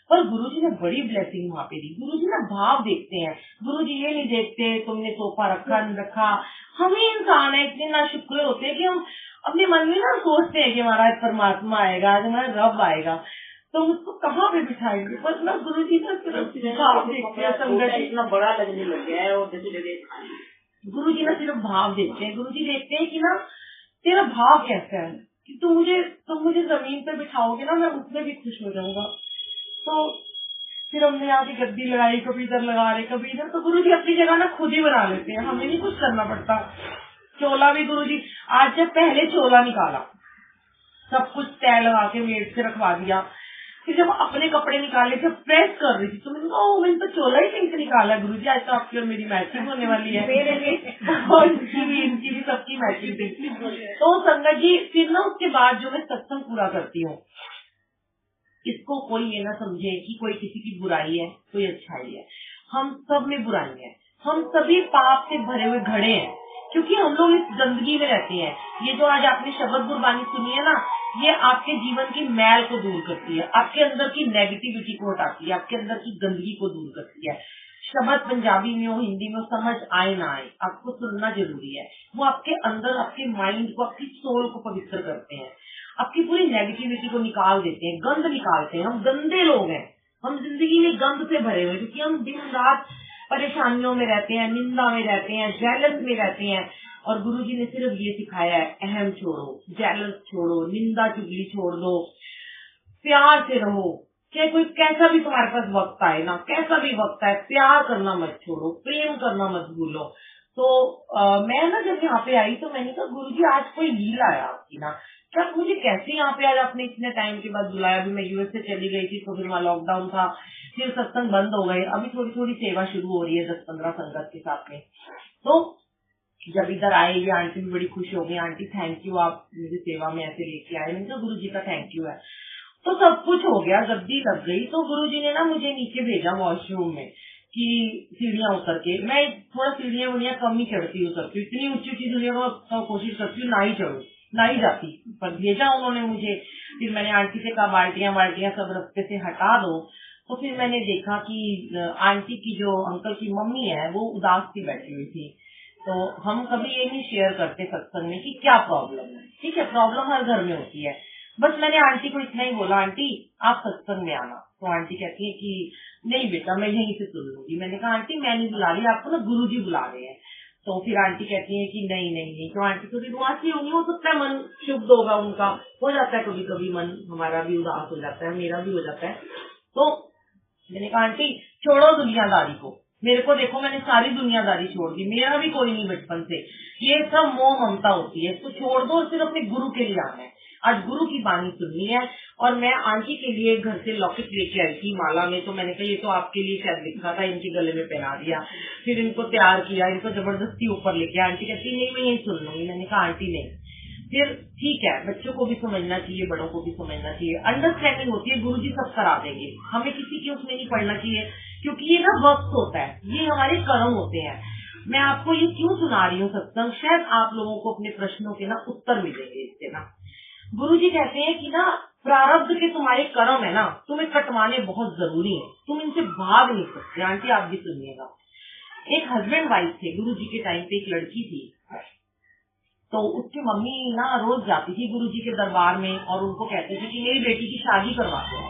पर गुरुजी ने बड़ी ब्लेसिंग वहाँ पे दी। गुरुजी ना भाव देखते हैं। गुरुजी ये नहीं देखते तुमने सोफा रखा नहीं रखा। हम ही इंसान है, इतने ना शुक्र होते हैं कि हम अपने मन में ना सोचते हैं कि हमारा परमात्मा आएगा, आज हमारा रब आएगा, तो उसको कहाँ पे बिठाएंगे। पर ना गुरुजी ना सिर्फ भाव देखते हैं। संगत इतना बड़ा लगने लग गया है और गुरुजी ना सिर्फ भाव देखते हैं। गुरुजी देखते हैं कि ना तेरा भाव कैसा है, कि तुम मुझे जमीन पे बिठाओगे ना, मैं उसमें भी खुश हो जाऊंगा। तो फिर हमने यहाँ की गद्दी लगाई, कभी इधर लगा रहे कभी इधर। तो गुरुजी अपनी जगह ना खुद ही बना लेते हैं, हमें नहीं कुछ करना पड़ता। चोला भी गुरुजी, आज जब पहले चोला निकाला, सब कुछ तय लगा के मेज से रखवा दिया, फिर जब अपने कपड़े निकाले, जब प्रेस कर रही थी तो मैंने तो चोला ही कहीं से निकाला। गुरुजी आज तो आपकी और मेरी मैचिंग होने वाली है, मेरे लिए और इनकी भी सबकी मैचिंग थी। तो संगत जी, फिर ना उसके बाद जो मैं सत्संग पूरा करती हूँ, इसको कोई ये ना समझे कि कोई किसी की बुराई है, कोई अच्छाई है। हम सब में बुराई है, हम सभी पाप से भरे हुए घड़े हैं, क्योंकि हम लोग इस गंदगी में रहते हैं। ये जो आज आपने शब्द गुरबानी सुनी है ना, ये आपके जीवन की मैल को दूर करती है, आपके अंदर की नेगेटिविटी को हटाती है, आपके अंदर की गंदगी को दूर करती है। शब्द पंजाबी में हो, हिंदी में हो, समझ आए ना आए, आपको सुनना जरूरी है। वो आपके अंदर, आपके माइंड को, आपकी सोल को पवित्र करते हैं, आपकी पूरी नेगेटिविटी को निकाल देते हैं, गंद निकालते हैं। हम गंदे लोग हैं, हम जिंदगी में गंद से भरे हुए, क्योंकि हम दिन रात परेशानियों में रहते हैं, निंदा में रहते हैं, जेलस में रहते हैं। और गुरुजी ने सिर्फ ये सिखाया है, अहम छोड़ो, जेलस छोड़ो, निंदा चुगली छोड़ दो, प्यार से रहो। चाहे कोई कैसा भी तुम्हारे पास वक्त आए ना, कैसा भी वक्त आए, प्यार करना मत छोड़ो, प्रेम करना मत भूलो। तो मैं ना जब यहाँ पे आई तो मैंने कहा, गुरुजी आज कोई लीला है आपकी ना, क्या मुझे कैसे यहाँ पे आज आपने इतने टाइम के बाद बुलाया। अभी मैं यूएस से चली गई थी, तो फिर वहाँ लॉकडाउन था, फिर सत्संग बंद हो गए, अभी थोड़ी थोड़ी सेवा शुरू हो रही है 10-15 संगत के साथ में। तो जब इधर आए, ये आंटी भी बड़ी खुश हो गई, आंटी थैंक यू, आप मुझे सेवा में ऐसे लेके आए। मैंने कहा गुरुजी का थैंक यू है। तो सब कुछ हो गया, गद्दी लग गई, तो गुरुजी ने ना मुझे नीचे भेजा वॉशरूम में कि सीढ़ियाँ उतर के, मैं थोड़ा सीढ़ियाँ कम ही चढ़ती उतरती हूँ, इतनी ऊंची ऊंची सीढ़ियों को कोशिश करती हूँ ना ही चढ़ू, ना ही जाती, पर भेजा उन्होंने मुझे। फिर मैंने आंटी से कहा बाल्टियां सब रास्ते से हटा दो। तो फिर मैंने देखा कि आंटी की जो अंकल की मम्मी है वो उदास सी बैठी हुई थी। तो हम कभी ये नहीं शेयर करते सत्संग में कि क्या प्रॉब्लम है, ठीक है, प्रॉब्लम हर घर में होती है। बस मैंने आंटी को इतना ही बोला, आंटी आप सत्संग में आना। तो आंटी कहती है कि नहीं बेटा, मैं यहीं से सुन लूंगी। मैंने कहा आंटी मैं नहीं बुला रही, आपको ना गुरुजी बुला रहे हैं। तो फिर आंटी कहती है कि नहीं। तो आंटी थोड़ी उदासी होगी, हो सकता है मन शुद्ध होगा उनका, हो जाता है कभी कभी मन हमारा भी उदास हो जाता है, मेरा भी हो जाता है। तो मैंने कहा आंटी छोड़ो दुनियादारी को, मेरे को देखो मैंने सारी दुनियादारी छोड़ दी, मेरा भी कोई नहीं बचपन से, ये सब मोह ममता होती है, इसको छोड़ दो और सिर्फ अपने गुरु के लिए आना है। आज गुरु की बानी सुननी है। और मैं आंटी के लिए घर से लॉकेट लेके आई थी माला में, तो मैंने कहा ये तो आपके लिए शायद लिखा था, इनके गले में पहना दिया। फिर इनको तैयार किया, इनको जबरदस्ती ऊपर लेके। आंटी कहती नहीं मैं यही सुन लूंगी। मैंने कहा आंटी नहीं। फिर ठीक है, बच्चों को भी समझना चाहिए, बड़ों को भी समझना चाहिए, अंडरस्टैंडिंग होती है, गुरुजी सब करा देंगे, हमें किसी के उसमें नहीं पड़ना चाहिए, क्योंकि ये ना वक्त होता है, ये हमारे कर्म होते हैं। मैं आपको ये क्यों सुना रही हूँ सत्संग, शायद आप लोगों को अपने प्रश्नों के ना उत्तर मिलेंगे इससे ना। गुरुजी कहते हैं कि ना प्रारब्ध के तुम्हारे कर्म है ना, तुम्हें कटवाने बहुत जरूरी है, तुम इनसे भाग नहीं सकते। आंटी आप भी सुनिएगा, एक हस्बैंड वाइफ थे, गुरुजी के टाइम पे एक लड़की थी, तो उसकी मम्मी ना रोज जाती थी गुरुजी के दरबार में और उनको कहते थे कि मेरी बेटी की शादी करवा दो।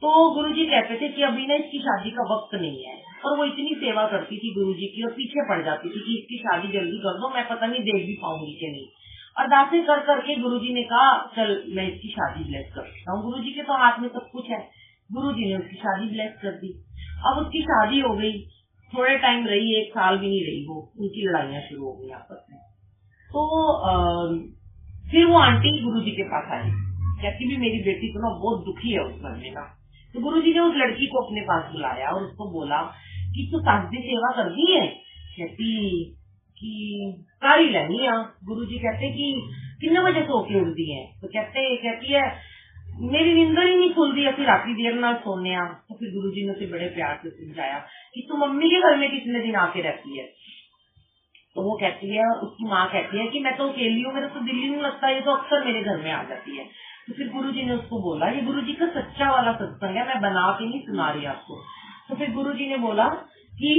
तो गुरुजी कहते थे कि अभी ना इसकी शादी का वक्त नहीं है, और वो इतनी सेवा करती थी गुरुजी की और पीछे पड़ जाती थी कि इसकी शादी जल्दी कर दो, मैं पता नहीं देख भी पाऊंगी कि नहीं। अरदासें कर करके गुरुजी ने कहा चल मैं इसकी शादी ब्लेस करता हूँ। गुरुजी के तो हाथ में सब कुछ है, गुरुजी ने उसकी शादी ब्लेस कर दी। अब उसकी शादी हो गई, थोड़े टाइम रही, 1 साल भी नहीं रही, वो उनकी लड़ाइयाँ शुरू हो गई आपस में। तो फिर वो आंटी गुरुजी के पास आई, कहती भी मेरी बेटी तो ना बहुत दुखी है उस घर में ना। तो गुरुजी ने उस लड़की को अपने पास बुलाया और उसको बोला कि तू सस दी सेवा कर दी है? कहती कि कर ही लेनी आ। गुरु जी कहते कि कितने बजे सो के उठती है? तो कहती है मेरी नींदर ही नहीं खुलती, असि राती देर नाल सोने आ। तो फिर गुरु जी ने उसे बड़े प्यार से समझाया कि तू मम्मी के घर में कितने दिन आके रहती है? तो वो कहती है, उसकी माँ कहती है कि मैं तो अकेली हूँ, मेरा तो दिल ही नहीं लगता, ये तो अक्सर मेरे घर में आ जाती है। तो फिर गुरु जी ने उसको बोला, ये गुरु जी का सच्चा वाला सत्संग है, मैं बना के नहीं सुना रही आपको। तो फिर गुरु जी ने बोला कि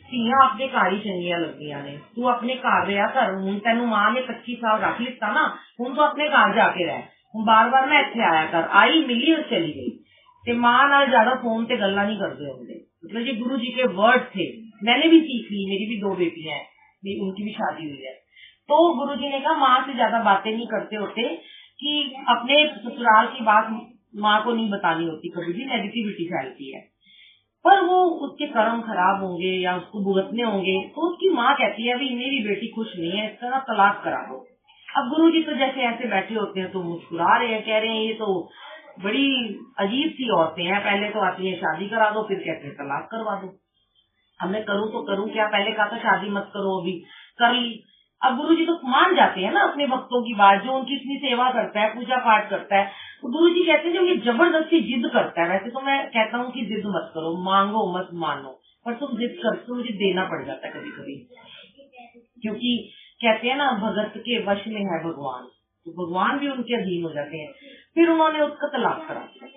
धीया अपने घर ही चंगिया लगदियां ने, तू अपने घर रहा कर, हूं तेनू मां ने 25 साल रख लिता ना, हूं तो अपने घर जाके रह, हूं बार बार मैं इत्थे आया कर। आई मिली और चली गई, ते मां नाल ज्यादा फोन ते गल्लां नहीं करते होंगे। मतलब ये गुरु जी के वर्ड थे, मैंने भी सीख ली, मेरी भी 2 बेटियां हैं, उनकी भी शादी हुई है। तो गुरु जी ने कहा माँ से ज्यादा बातें नहीं करते होते, कि अपने ससुराल की बात माँ को नहीं बतानी होती, कभी भी नेगेटिविटी फैलती है। पर वो उसके कर्म खराब होंगे या उसको भुगतने होंगे, तो उसकी माँ कहती है अभी मेरी बेटी खुश नहीं है, इसका ना तलाक करा दो। अब गुरु जी तो जैसे ऐसे बैठे होते हैं तो मुस्कुरा रहे हैं, कह रहे हैं ये तो बड़ी अजीब सी औरतें हैं, पहले तो आती है शादी करा दो, फिर कहते हैं तलाक करवा दो। अब मैं करूँ तो करूँ क्या? पहले कहा था शादी मत करो, अभी कर ली। अब गुरु जी तो मान जाते हैं ना अपने भक्तों की बात, जो उनकी इतनी सेवा करता है, पूजा पाठ करता है। तो गुरु जी कहते हैं जब ये जबरदस्ती जिद करता है, वैसे तो मैं कहता हूँ कि जिद मत करो, मांगो मत मानो, पर तुम जिद करते हो, मुझे देना पड़ जाता है कभी कभी, क्योंकि कहते हैं ना भगत के वश में है भगवान, तो भगवान भी उनके अधीन हो जाते हैं। फिर उन्होंने उसका तलाक करा दिया।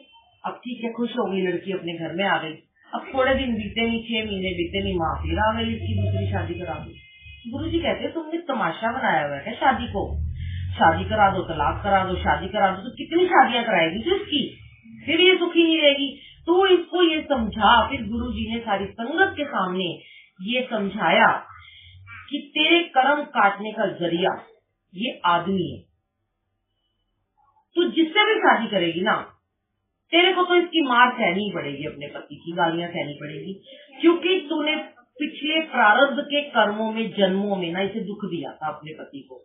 अब ठीक है, खुश हो गई लड़की, अपने घर में आ गई। अब थोड़े दिन बीते नहीं, 6 महीने बीते नहीं, माँ फिर आ गई इसकी दूसरी शादी करा दी। गुरु जी कहते तुमने तमाशा बनाया हुआ है शादी को, शादी करा दो, तलाक करा दो, शादी करा दो, तो कितनी शादियां कराएगी तो इसकी, फिर ये सुखी नहीं रहेगी। तो इसको ये समझा, फिर गुरु जी ने सारी संगत के सामने ये समझाया कि तेरे कर्म काटने का जरिया ये आदमी है, तू जिससे भी शादी करेगी ना, तेरे को तो इसकी मार सहनी पड़ेगी, अपने पति की गालियां सहनी पड़ेगी, क्योंकि तूने पिछले प्रारब्ध के कर्मों में, जन्मों में ना इसे दुख दिया था अपने पति को,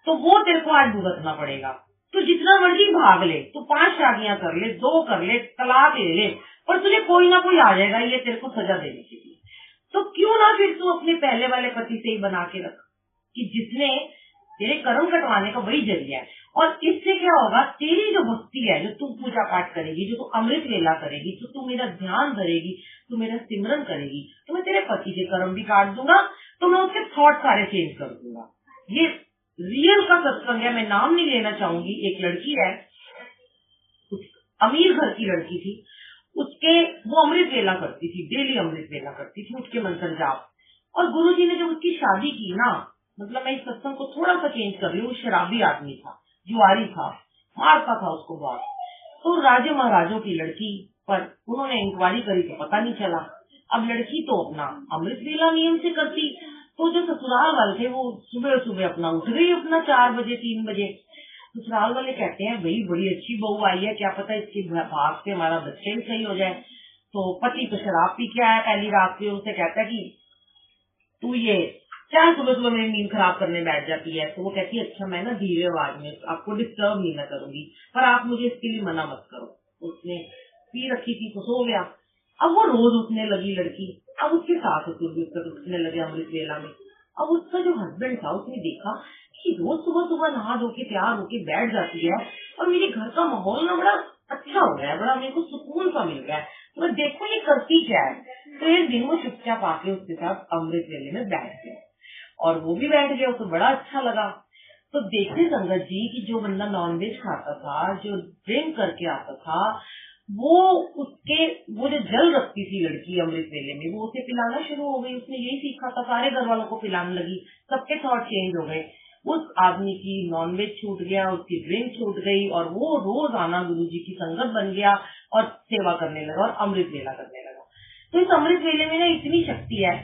तो वो तेरे को आज भुगतना पड़ेगा। तू जितना मर्जी भाग ले, तू 5 शादियां कर ले, 2 कर ले, तलाक ले ले, पर तुझे कोई ना कोई आ जाएगा ये तेरे को सजा देने के लिए। तो क्यों ना फिर तू अपने पहले वाले पति से ही बना के रख, कि जिसने तेरे कर्म कटवाने का वही जरिया है। और इससे क्या होगा, तेरी जो भक्ति है, जो तू पूजा पाठ करेगी, जो तू अमृत वेला करेगी, जो तू मेरा ध्यान धरेगी, तू मेरा सिमरन करेगी, तो मैं तेरे पति के कर्म भी काट दूंगा, तो मैं उसके थॉट सारे चेंज कर दूंगा। ये रियल का सत्संग है, मैं नाम नहीं लेना चाहूंगी। एक लड़की है, अमीर घर की लड़की थी, उसके वो अमृत वेला करती थी, डेली अमृत वेला करती थी, उठ के मंत्र जाप। और गुरुजी ने जब उसकी शादी की ना, मतलब मैं इस सत्संग को थोड़ा सा चेंज कर रही हूँ, शराबी आदमी था, जुआरी था, मारता था उसको बहुत। तो राजे महाराजों की लड़की पर उन्होंने इंक्वायरी करी तो पता नहीं चला। अब लड़की तो अपना अमृत वेला नियम से करती, तो जो ससुराल वाले थे वो सुबह सुबह अपना उठ गई, अपना 4 बजे 3 बजे। ससुराल वाले कहते हैं भाई बड़ी अच्छी बहू आई है, क्या पता इसके भाग से हमारा बच्चे भी सही हो जाए। तो पति तो शराब पी के आया पहली रात पे, उसे कहता है कि तू ये क्या सुबह सुबह मेरी नींद खराब करने बैठ जाती है। तो वो कहती है अच्छा मैं ना धीरे आवाज में आपको डिस्टर्ब नहीं मैं करूंगी, पर आप मुझे इसके लिए मना मत करो। उसने पी रखी थी तो सो गया। अब वो रोज उठने लगी लड़की, अब उसके साथ उठने लगे अमृत वेला में। अब उसका जो हस्बैंड था उसने देखा कि रोज सुबह सुबह नहा धो के तैयार होके बैठ जाती है, और मेरे घर का माहौल ना बड़ा अच्छा हो गया है, बड़ा मेरे को सुकून सा मिल गया है, तो मैं देखो ये करती क्या है। तो एक दिन वो चुपचाप आके उसके साथ अमृत वेले में बैठ गया, और वो भी बैठ गया, उसे बड़ा अच्छा लगा। तो देखिए संगत जी कि जो बंदा नॉनवेज खाता था, जो ड्रिंक करके आता था, वो उसके वो जो जल रखती थी लड़की अमृत वेले में, वो उसे पिलाना शुरू हो गई। उसने यही सीखा था, सारे घर वालों को पिलाने लगी, सबके थॉट चेंज हो गए। उस आदमी की नॉनवेज छूट गया, उसकी ड्रिंक छूट गई, और वो रोज आना गुरु जी की संगत बन गया और सेवा करने लगा और अमृत वेला करने लगा। तो इस अमृत वेले में ना इतनी शक्ति है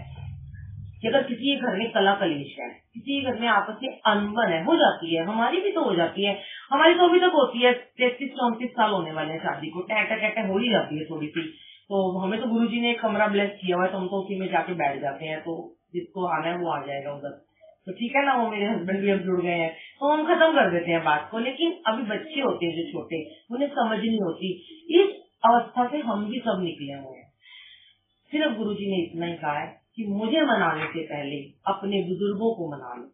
कि अगर किसी घर में कला कलेश है, किसी घर में आपस में अनबन है, हो जाती है, हमारी भी तो हो जाती है, हमारी तो अभी तक होती है, 33-34 साल होने वाले हैं शादी को, टैटा हो ही जाती है थोड़ी सी। तो हमें तो गुरुजी ने एक कमरा ब्लेस किया हुआ है, तो हम तो उसी में जाके बैठ जाते हैं, तो जिसको आना है वो आ जाएगा उधर, तो ठीक है ना। वो मेरे हस्बैंड भी अब जुड़ गए हैं, तो हम खत्म कर देते हैं बात को। लेकिन अभी बच्चे होते हैं जो छोटे, उन्हें समझ नहीं होती। इस अवस्था से हम भी सब निकले हुए हैं। सिर्फ गुरुजी ने इतना ही कहा है कि मुझे मनाने से पहले अपने बुजुर्गों को मना लो,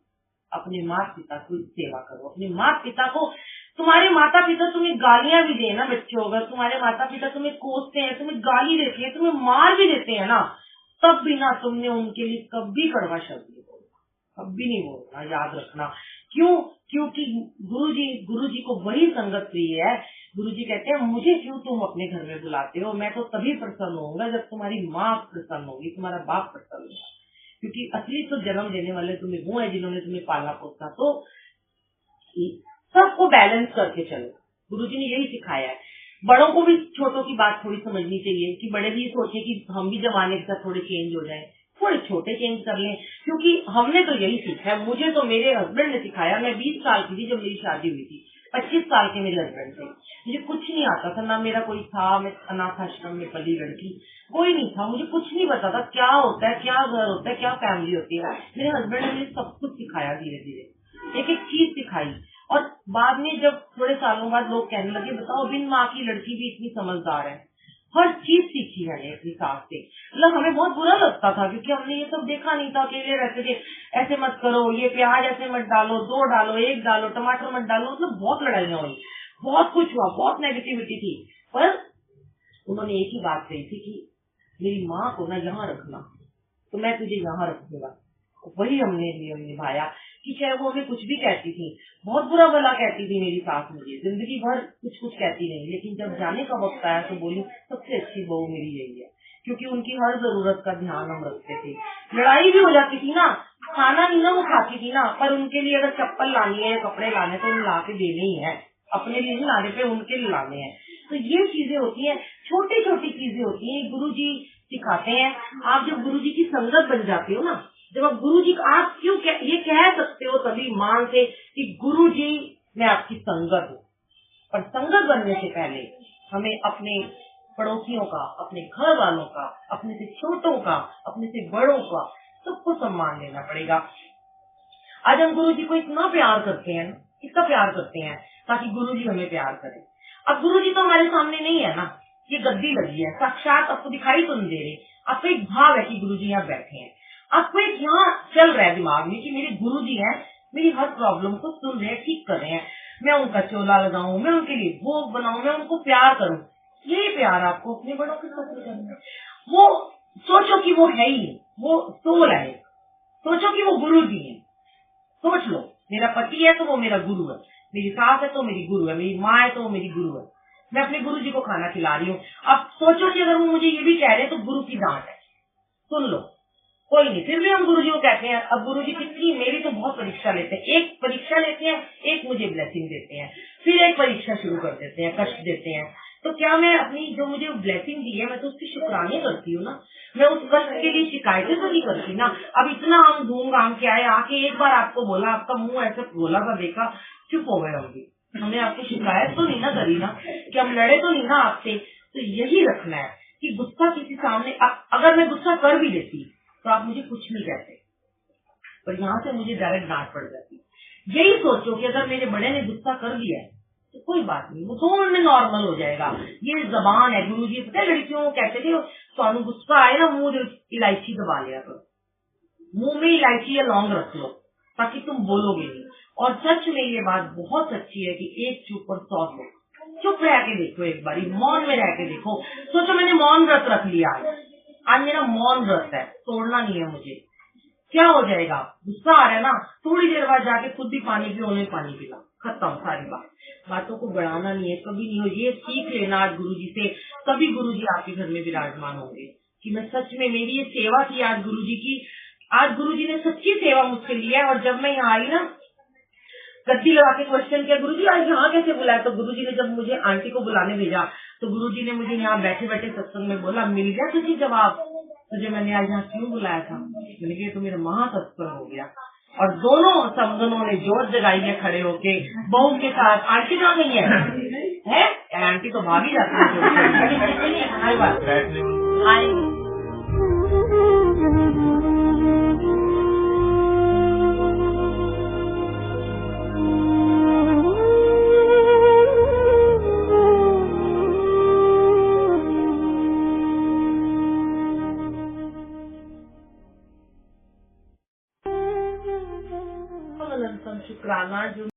अपने माता पिता की सेवा करो। अपने माता पिता को, तुम्हारे माता पिता तुम्हें गालियां भी दे ना बच्चों, अगर तुम्हारे माता पिता तुम्हें कोसते हैं, तुम्हें गाली देते हैं, तुम्हें मार भी देते हैं ना, तब भी ना तुमने उनके लिए कभी कड़वा शब्द नहीं बोलना, कभी नहीं बोलना, याद रखना। क्यों? क्योंकि गुरुजी को वही संगत प्रिय है। गुरुजी कहते हैं मुझे क्यों तुम अपने घर में बुलाते हो, मैं तो तभी प्रसन्न होऊंगा जब तुम्हारी माँ प्रसन्न होगी, तुम्हारा बाप प्रसन्न होगा, क्योंकि असली तो जन्म देने वाले तुम्हें वो है जिन्होंने तुम्हें पाला पोसा। तो सबको बैलेंस करके चलो, गुरुजी ने यही सिखाया है। बड़ों को भी छोटों की बात थोड़ी समझनी चाहिए कि बड़े भी सोचे कि हम भी जमाने के साथ थोड़े चेंज हो जाएं, थोड़े छोटे चेंज कर लें, क्योंकि हमने तो यही सीखा है। मुझे तो मेरे हस्बैंड ने सिखाया। मैं 20 साल की थी जब मेरी शादी हुई थी, 25 साल के मेरे हस्बैंड थे। मुझे कुछ नहीं आता था, ना मेरा कोई था, मैं अनाथ आश्रम में पली लड़की, कोई नहीं था, मुझे कुछ नहीं पता था क्या होता है, क्या घर होता है, क्या फैमिली होती है। मेरे हस्बैंड ने मुझे सब कुछ सिखाया, धीरे धीरे एक एक चीज सिखाई। और बाद में जब थोड़े सालों बाद लोग कहने लगे बताओ बिन माँ की लड़की भी इतनी समझदार है, हर चीज सीखी मैंने अपनी सास से। मतलब हमें बहुत बुरा लगता था क्योंकि हमने ये सब देखा नहीं था, अकेले रहते थे, ऐसे मत करो, ये प्याज ऐसे मत डालो, 2 डालो, 1 डालो, टमाटर मत डालो, मतलब बहुत लड़ाइयाँ हुई, बहुत कुछ हुआ, बहुत नेगेटिविटी थी। पर उन्होंने एक ही बात कही थी कि मेरी माँ को ना यहाँ रखना, तो मैं तुझे यहाँ रखूंगा। वही हमने नियम निभाया कि चाहे वो हमें कुछ भी कहती थी, बहुत बुरा भला कहती थी मेरी सास मुझे, जिंदगी भर कुछ कुछ कहती नहीं, लेकिन जब जाने का वक्त आया तो बोली सबसे अच्छी बहू मेरी यही है, क्योंकि उनकी हर जरूरत का ध्यान हम रखते थे। लड़ाई भी हो जाती थी ना, खाना नहीं ना वो खाती थी ना, पर उनके लिए अगर चप्पल लानी है या कपड़े लाने तो उन ला के देने ही है, अपने लिए नहीं लाने पे उनके लिए लाने हैं। तो ये चीजें होती है, छोटी छोटी चीजें होती है, गुरुजी सिखाते हैं। आप जब गुरुजी की संगत बन जाते हो ना, जब आप गुरुजी, आप क्यों ये कह सकते हो तभी मान से कि गुरुजी मैं आपकी संगत हूँ। पर संगत बनने से पहले हमें अपने पड़ोसियों का, अपने घर वालों का, अपने से छोटों का, अपने से बड़ों का, सबको सम्मान देना पड़ेगा। आज हम गुरुजी को इतना प्यार करते हैं, कितना प्यार करते हैं ताकि गुरुजी हमें प्यार करे। अब गुरुजी तो हमारे सामने नहीं है ना, ये गद्दी लगी है, साक्षात आपको दिखाई तो नहीं दे रहे, आपको एक भाव है कि गुरुजी यहाँ बैठे हैं, आपको एक यहाँ चल रहा है दिमाग में कि मेरे गुरुजी हैं, मेरी हर प्रॉब्लम को सुन रहे हैं, ठीक कर रहे हैं, मैं उनका चोला लगाऊं, मैं उनके लिए भोग बनाऊं, मैं उनको प्यार करूं। यही प्यार आपको अपने बड़ों के साथ करना है। वो सोचो कि वो है ही, वो सोल है, सोचो कि वो गुरुजी है, सोच लो मेरा पति है तो वो मेरा गुरु है, मेरी सास है तो मेरी गुरु है, मेरी माँ है तो वो मेरी गुरु है, मैं अपने गुरुजी को खाना खिला रही हूँ। अब सोचो कि अगर वो मुझे ये भी कह रहे हैं तो गुरु की डांट है, सुन लो, कोई नहीं, फिर भी हम गुरुजी को कहते हैं। अब गुरुजी कितनी, मेरी तो बहुत परीक्षा लेते हैं, एक परीक्षा लेते हैं, एक मुझे ब्लेसिंग देते हैं, फिर एक परीक्षा शुरू कर देते हैं, कष्ट देते हैं। तो क्या मैं अपनी जो मुझे ब्लेसिंग दी है मैं तो उसकी शुक्राने करती हूँ ना, मैं उस कष्ट के लिए शिकायतें तो नहीं करती ना। अब इतना हम धूम धाम के आए, आके एक बार आपको बोला, आपका मुंह ऐसे बोला सा देखा, चुप हो गए होंगे, हमने आपको शिकायत तो नहीं ना करी ना, कि हम लड़े तो नहीं ना आपसे। तो यही रखना है कि गुस्सा किसी सामने, अगर मैं गुस्सा कर भी लेती तो आप मुझे कुछ नहीं कहते, पर यहाँ से मुझे डायरेक्ट डांट पड़ जाती। यही सोचो कि अगर मेरे बड़े ने गुस्सा कर लिया है तो कोई बात नहीं, वो 2 मिनट में नॉर्मल हो जाएगा। ये जबान है, गुरुजी पता है लड़कियों को कहते थे स्वानु गुस्सा आए ना, मुंह इलायची दबा लिया करो, मुंह में इलायची या लौंग रख लो ताकि तुम बोलोगे नहीं। और सच में ये बात बहुत अच्छी है कि एक चुप और 100 लोग, चुप रह के देखो, एक बारी मौन में रह के देखो। सोचो मैंने मौन व्रत रख लिया, आज मेरा मौन व्रत है, तोड़ना नहीं है मुझे, क्या हो जाएगा, गुस्सा आ रहा है ना, थोड़ी देर बाद जाके खुद भी पानी पियो, उन्हें पानी पिला, खत्म सारी बात। बातों को बढ़ाना नहीं है, कभी नहीं हो, ये सीख लेना आज गुरुजी से, तभी गुरुजी आपके घर में विराजमान होंगे। कि मैं सच में, मेरी ये सेवा थी आज गुरुजी की, आज गुरुजी ने सच्ची सेवा मुझसे लिया है। और जब मैं यहाँ आई ना, गद्दी लगा के क्वेश्चन किया, गुरुजी आज यहाँ कैसे बुलाया, तो गुरुजी ने जब मुझे आंटी को बुलाने भेजा तो गुरुजी ने मुझे यहाँ बैठे बैठे सत्संग में बोला, मिल गया तुझे जवाब, तुझे मैंने आज यहाँ क्यों बुलाया था। मैंने कहा तो मेरा महासत्संग हो गया। और दोनों समगनों ने जोर जगाई है खड़े होके बहू के साथ। आंटी कहाँ गई है? आंटी तो भागी जाती है। शुक्राना जो